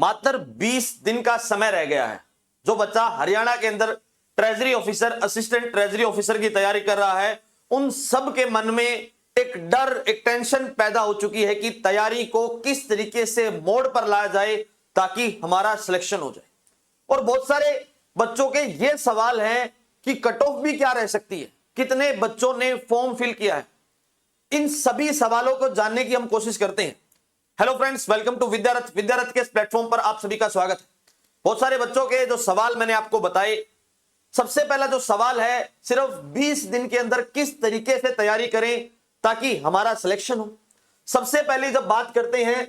मात्र 20 दिन का समय रह गया है। जो बच्चा हरियाणा के अंदर treasury officer, assistant treasury officer की तैयारी कर रहा है, उन सब के मन में एक डर, एक टेंशन पैदा हो चुकी है कि तैयारी को किस तरीके से मोड़ पर लाया जाए ताकि हमारा सिलेक्शन हो जाए। और बहुत सारे बच्चों के ये सवाल हैं कि कट ऑफ भी क्या रह सकती है, कितने बच्चों ने फॉर्म फिल किया है। इन सभी सवालों को जानने की हम कोशिश करते हैं। Hello friends, welcome to Vidyarath. Vidyarath के इस प्लेटफॉर्म पर आप सभी का स्वागत है। बहुत सारे बच्चों के जो सवाल मैंने आपको बताए, सबसे पहला जो सवाल है, सिर्फ 20 दिन के अंदर किस तरीके से तैयारी करें ताकि हमारा सिलेक्शन हो। सबसे पहले जब बात करते हैं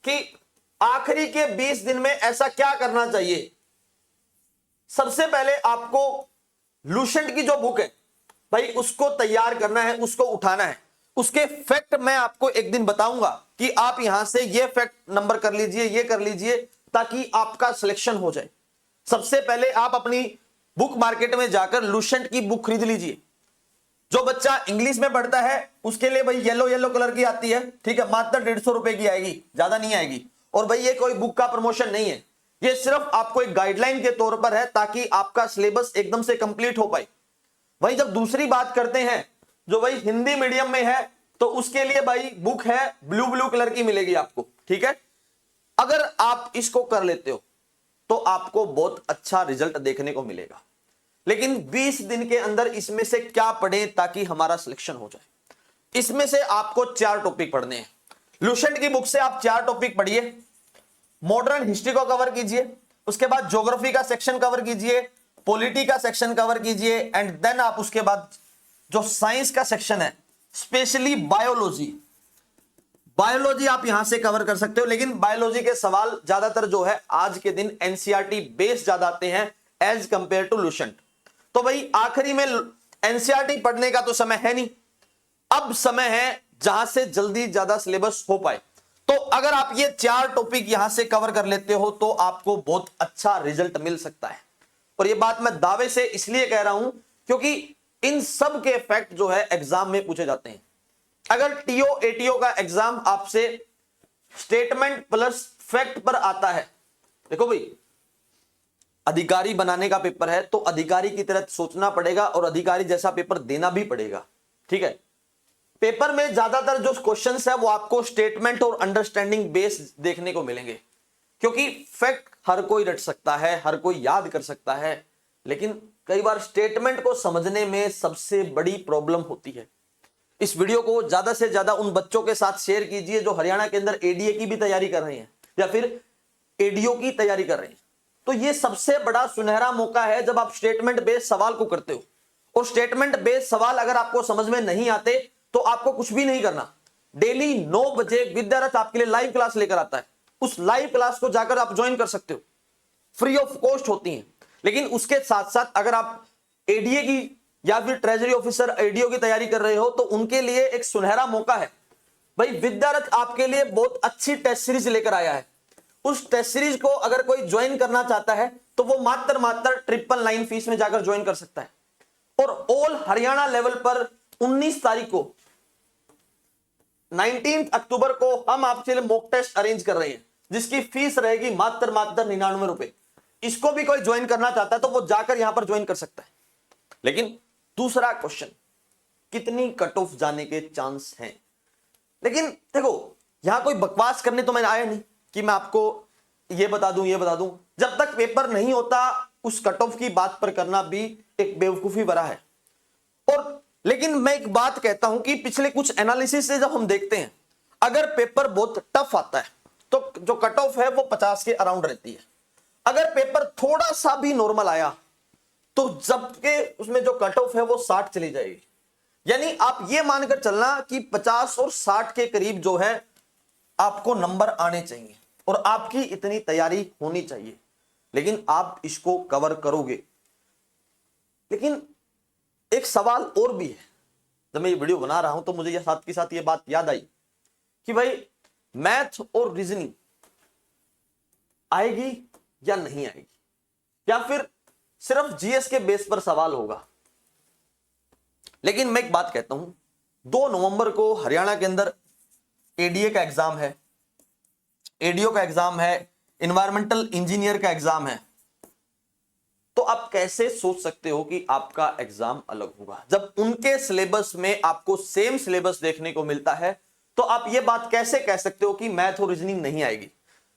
कि आखिरी के 20 दिन में ऐसा क्या करना चाहिए, सबसे पहले आपको लुसेंट की जो बुक है भाई, उसको तैयार करना है, उसको उठाना है। उसके फैक्ट मैं आपको एक दिन बताऊंगा कि आप यहां से ये फैक्ट नंबर कर लीजिए, ये कर लीजिए ताकि आपका सिलेक्शन हो जाए। सबसे पहले आप अपनी बुक मार्केट में जाकर लुसेंट की बुक खरीद लीजिए। जो बच्चा इंग्लिश में पढ़ता है उसके लिए भाई येलो येलो कलर की आती है, ठीक है, मात्र 150 रुपए की आएगी, ज्यादा नहीं आएगी। और भाई ये कोई बुक का प्रमोशन नहीं है, ये सिर्फ आपको एक गाइडलाइन के तौर पर है ताकि आपका सिलेबस एकदम से कंप्लीट हो पाए। वहीं जब दूसरी बात करते हैं, जो भाई हिंदी मीडियम में है, तो उसके लिए भाई बुक है ब्लू ब्लू कलर की मिलेगी आपको, ठीक है। अगर आप इसको कर लेते हो तो आपको बहुत अच्छा रिजल्ट देखने को मिलेगा। लेकिन 20 दिन के अंदर इसमें से क्या पढ़ें ताकि हमारा सिलेक्शन हो जाए। इसमें से आपको 4 टॉपिक पढ़ने हैं। लुसेंट की बुक से आप 4 टॉपिक पढ़िए। मॉडर्न हिस्ट्री को कवर कीजिए, उसके बाद ज्योग्राफी का सेक्शन कवर कीजिए, पॉलिटी का सेक्शन कवर कीजिए, एंड देन आप उसके बाद जो साइंस का सेक्शन है, स्पेशली बायोलॉजी आप यहां से कवर कर सकते हो। लेकिन बायोलॉजी के सवाल ज्यादातर जो है आज के दिन एनसीईआरटी बेस ज्यादा आते हैं एज कंपेयर टू लुसेंट। तो भाई आखिरी में एनसीईआरटी पढ़ने का तो समय है नहीं, अब समय है जहां से जल्दी ज्यादा सिलेबस हो पाए। तो अगर आप ये 4 टॉपिक यहां से कवर कर लेते हो तो आपको बहुत अच्छा रिजल्ट मिल सकता है। और ये बात मैं दावे से इसलिए कह रहा हूं क्योंकि इन सब के फैक्ट जो है एग्जाम में पूछे जाते हैं। अगर टीओ एटीओ का एग्जाम आपसे स्टेटमेंट प्लस फैक्ट पर आता है, देखो भाई अधिकारी बनाने का पेपर है तो अधिकारी की तरह सोचना पड़ेगा और अधिकारी जैसा पेपर देना भी पड़ेगा, ठीक है। पेपर में ज्यादातर जो क्वेश्चंस है वो आपको स्टेटमेंट और अंडरस्टैंडिंग बेस देखने को मिलेंगे, क्योंकि फैक्ट हर कोई रट सकता है, हर कोई याद कर सकता है, लेकिन कई बार स्टेटमेंट को समझने में सबसे बड़ी प्रॉब्लम होती है। इस वीडियो को ज्यादा से ज्यादा उन बच्चों के साथ शेयर कीजिए जो हरियाणा के अंदर एडीए की भी तैयारी कर रहे हैं या फिर एडीओ की तैयारी कर रहे हैं। तो ये सबसे बड़ा सुनहरा मौका है जब आप स्टेटमेंट बेस्ड सवाल को करते हो। और स्टेटमेंट बेस्ड सवाल अगर आपको समझ में नहीं आते तो आपको कुछ भी नहीं करना। डेली 9 बजे विद्यारथ आपके लिए लाइव क्लास लेकर आता है। उस लाइव क्लास को जाकर आप ज्वाइन कर सकते हो, फ्री ऑफ कॉस्ट होती है। लेकिन उसके साथ साथ अगर आप एडीए की या फिर ट्रेजरी ऑफिसर एडीओ की तैयारी कर रहे हो तो उनके लिए एक सुनहरा मौका है। भाई विद्यारथ आपके लिए बहुत अच्छी टेस्ट सीरीज लेकर आया है। उस टेस्ट सीरीज को अगर कोई ज्वाइन करना चाहता है तो वो मात्र 999 फीस में जाकर ज्वाइन कर सकता है। और ऑल हरियाणा लेवल पर 19 तारीख को 19 अक्टूबर को हम आपके लिए मॉक टेस्ट अरेंज कर रहे हैं जिसकी फीस रहेगी मात्र 99 रुपए। इसको भी कोई ज्वाइन करना चाहता है तो वो जाकर यहां पर ज्वाइन कर सकता है। लेकिन दूसरा क्वेश्चन, कितनी कट ऑफ जाने के चांस हैं। लेकिन देखो यहां कोई बकवास करने तो मैं आया नहीं कि मैं आपको ये बता दूं ये बता दूं। जब तक पेपर नहीं होता उस कट ऑफ की बात पर करना भी एक बेवकूफी भरा है। और लेकिन मैं एक बात कहता हूं कि पिछले कुछ एनालिसिस से जब हम देखते हैं, अगर पेपर बहुत टफ आता है तो जो कट ऑफ है वो 50 के अराउंड रहती है। अगर पेपर थोड़ा सा भी नॉर्मल आया तो जबकि उसमें जो कट ऑफ है वो 60 चली जाएगी। यानी आप ये मानकर चलना कि 50 और 60 के करीब जो है आपको नंबर आने चाहिए और आपकी इतनी तैयारी होनी चाहिए। लेकिन आप इसको कवर करोगे। लेकिन एक सवाल और भी है, जब मैं ये वीडियो बना रहा हूं तो मुझे साथ के साथ ये बात याद आई कि भाई मैथ और रीजनिंग आएगी या नहीं आएगी, या फिर सिर्फ जीएस के बेस पर सवाल होगा। लेकिन मैं एक बात कहता हूं, 2 नवंबर को हरियाणा के अंदर एडीए का एग्जाम है, एडीओ का एग्जाम है, इन्वायरमेंटल इंजीनियर का एग्जाम है, तो आप कैसे सोच सकते हो कि आपका एग्जाम अलग होगा? जब उनके सिलेबस में आपको सेम सिलेबस देखने को मिलता है, तो आप ये बात कैसे कह सकते हो कि मैथ और रीजनिंग नहीं आएगी?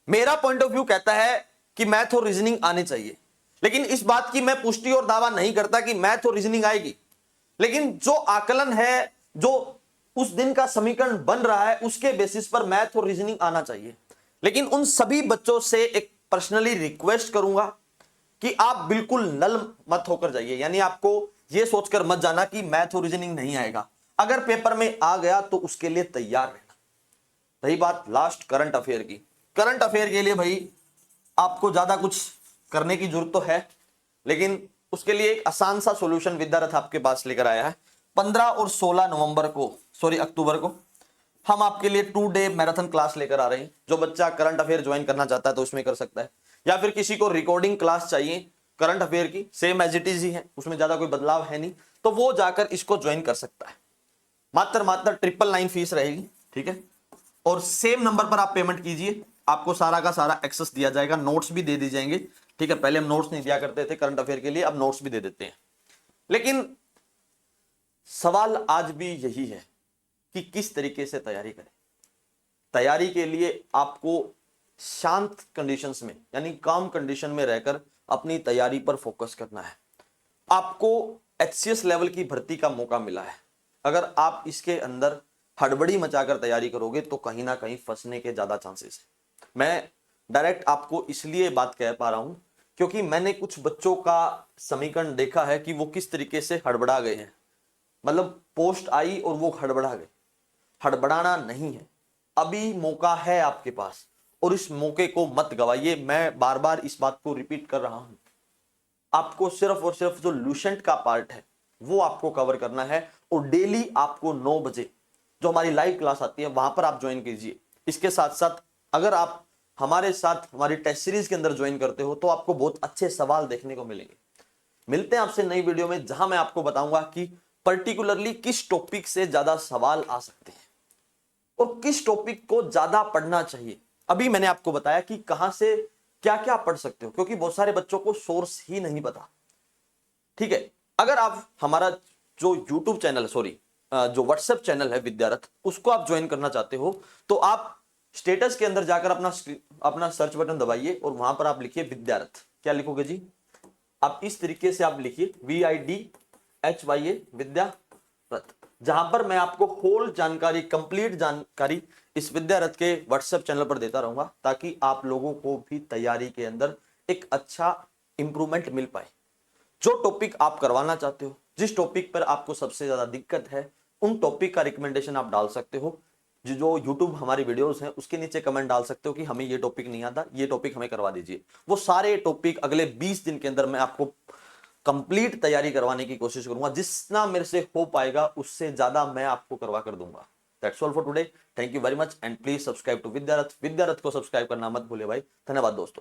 मेरा पॉइंट ऑफ व्यू कहता है कि मैथ और रीजनिंग आनी चाहिए, लेकिन इस बात की मैं पुष्टि और दावा नहीं करता कि मैथ और रीजनिंग आएगी। लेकिन जो आकलन है, जो उस दिन का समीकरण बन रहा है, उसके बेसिस पर मैथ और रीजनिंग आना चाहिए। लेकिन उन सभी बच्चों से एक पर्सनली रिक्वेस्ट करूंगा कि आप बिल्कुल नल मत होकर जाइए, यानी आपको यह सोचकर मत जाना कि मैथ और रीजनिंग नहीं आएगा। अगर पेपर में आ गया तो उसके लिए तैयार रहना। रही बात लास्ट करंट अफेयर की, करंट अफेयर के लिए भाई आपको ज्यादा कुछ करने की जरूरत तो है, लेकिन उसके लिए एक आसान सा सॉल्यूशन विद्यारथ आपके पास लेकर आया है। 15 और 16 नवंबर को, सॉरी अक्टूबर को, हम आपके लिए 2 डे मैराथन क्लास लेकर आ रहे हैं। जो बच्चा करंट अफेयर ज्वाइन करना चाहता है तो उसमें कर सकता है, या फिर किसी को रिकॉर्डिंग क्लास चाहिए करंट अफेयर की, सेम एज इट इज ही है, उसमें ज्यादा कोई बदलाव है नहीं, तो वो जाकर इसको ज्वाइन कर सकता है। मात्र 999 फीस रहेगी, ठीक है। और सेम नंबर पर आप पेमेंट कीजिए, आपको सारा का सारा एक्सेस दिया जाएगा, नोट्स भी दे दी जाएंगे, ठीक है। पहले हम नोट्स नहीं दिया करते थे करंट अफेयर के लिए, अब नोट्स भी दे देते हैं। लेकिन सवाल आज भी यही है कि किस तरीके से तैयारी करें। तैयारी के लिए आपको शांत कंडीशंस में, यानी काम कंडीशन में रहकर अपनी तैयारी पर फोकस करना है। आपको एचसीएस लेवल की भर्ती का मौका मिला है, अगर आप इसके अंदर हड़बड़ी मचाकर तैयारी करोगे तो कहीं ना कहीं फंसने के ज्यादा चांसेस है। मैं डायरेक्ट आपको इसलिए बात कह पा रहा हूं क्योंकि मैंने कुछ बच्चों का समीकरण देखा है कि वो किस तरीके से हड़बड़ा गए हैं। मतलब पोस्ट आई और वो हड़बड़ा गए। हड़बड़ाना नहीं है, अभी मौका है आपके पास और इस मौके को मत गवाइए। मैं बार बार इस बात को रिपीट कर रहा हूं, आपको सिर्फ और सिर्फ जो लूसेंट का पार्ट है वो आपको कवर करना है, और डेली आपको 9 बजे जो हमारी लाइव क्लास आती है वहां पर आप ज्वाइन कीजिए। इसके साथ साथ अगर आप हमारे साथ हमारी टेस्ट सीरीज के अंदर ज्वाइन करते हो तो आपको बहुत अच्छे सवाल देखने को मिलेंगे। मिलते हैं आपसे नई वीडियो में, जहां मैं आपको बताऊंगा कि पर्टिकुलरली किस टॉपिक से ज्यादा सवाल आ सकते हैं और किस टॉपिक को ज्यादा पढ़ना चाहिए। अभी मैंने आपको बताया कि कहां से क्या क्या पढ़ सकते हो, क्योंकि बहुत सारे बच्चों को सोर्स ही नहीं पता, ठीक है। अगर आप हमारा जो यूट्यूब चैनल, सॉरी जो व्हाट्सएप चैनल है विद्यारथ, उसको आप ज्वाइन करना चाहते हो तो आप स्टेटस के अंदर जाकर अपना सर्च बटन दबाइए और वहां पर आप लिखिए विद्यारथ। क्या लिखोगे जी? आप इस तरीके से आप लिखिए VIDHYA विद्यारथ, जहां पर मैं आपको होल जानकारी, कंप्लीट जानकारी इस विद्यारथ के व्हाट्सएप चैनल पर देता रहूंगा, ताकि आप लोगों को भी तैयारी के अंदर एक अच्छा इंप्रूवमेंट मिल पाए। जो टॉपिक आप करवाना चाहते हो, जिस टॉपिक पर आपको सबसे ज्यादा दिक्कत है, उन टॉपिक का रिकमेंडेशन आप डाल सकते हो। जो यूट्यूब हमारी वीडियोस हैं उसके नीचे कमेंट डाल सकते हो कि हमें ये टॉपिक नहीं आता, ये टॉपिक हमें करवा दीजिए। वो सारे टॉपिक अगले 20 दिन के अंदर मैं आपको कंप्लीट तैयारी करवाने की कोशिश करूंगा। जितना मेरे से हो पाएगा उससे ज्यादा मैं आपको करवा कर दूंगा। That's all for today. Thank you very much and please subscribe to Vidyarath. Vidyarath को सब्सक्राइब करना मत भूले भाई। धन्यवाद दोस्तों।